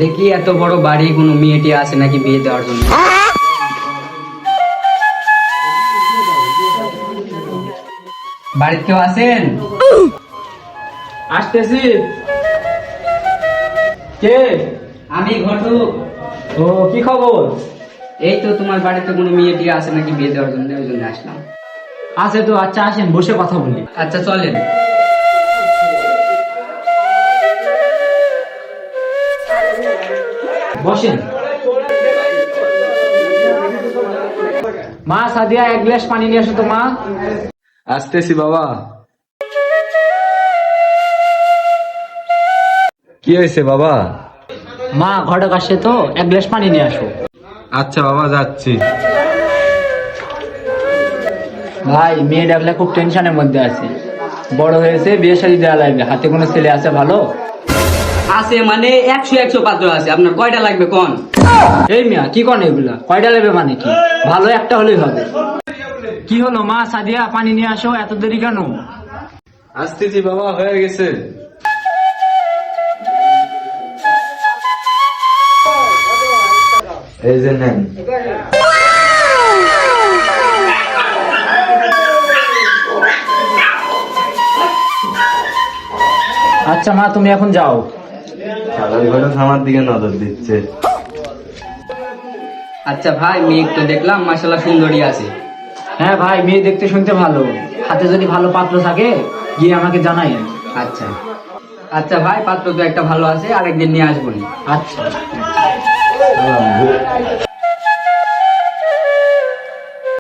দেখি এত বড় বাড়ি কোনো মেয়েটি আছে নাকি বিয়ে দেওয়ার জন্য। বাড়িতে কেউ আছেন? আসতেছি। কে? আমি ঘটক। ও, কি খবর? এই তো তোমার বাড়িতে কোনো মেয়েটি আছে নাকি বিয়ে দেওয়ার জন্য, ওই জন্য আসলাম। আছে তো। আচ্ছা আসেন, বসে কথা বলি। আচ্ছা চলেন। বসেন। মা সাদিয়া, এক গ্লাস পানি নিয়ে আসো তো মা। আসতেছি বাবা। কি হয়েছে বাবা? মা ঘটক আসছে তো, এক গ্লাস পানি নিয়ে আসো। আচ্ছা বাবা, যাচ্ছি। ভাই, মেয়ে ডাকলে খুব টেনশনের মধ্যে আছে। বড় হয়েছে, বিয়ে শাদী দেওয়া লাগবে। হাতে কোনো ছেলে আছে ভালো? আছে মানে 100 পাত্র আছে, আপনার কয়টা লাগবে কোন? এই মিয়া, কি করেন এগুলা? কয়টা নেবে মানে কি? ভালো একটা হলেই হবে। কি হলো মা সাদিয়া, পানি নিয়ে আসো, এত দেরি কেন? আসতেছি বাবা, হয়ে গেছে। এই যে নেন। আচ্ছা মা, তুমি এখন যাও। সাদার ঘরে আমার দিকে নজর দিচ্ছে। আচ্ছা ভাই, মেয়ে তো দেখলাম মাশাআল্লাহ সুন্দরী আছে। হ্যাঁ ভাই, মেয়ে দেখতে শুনতে ভালো। হাতে যদি ভালো পাত্র থাকে গিয়ে আমাকে জানাইন। আচ্ছা আচ্ছা ভাই, পাত্র তো একটা ভালো আছে, আরেকদিন নিয়ে আসবো নি। আচ্ছা।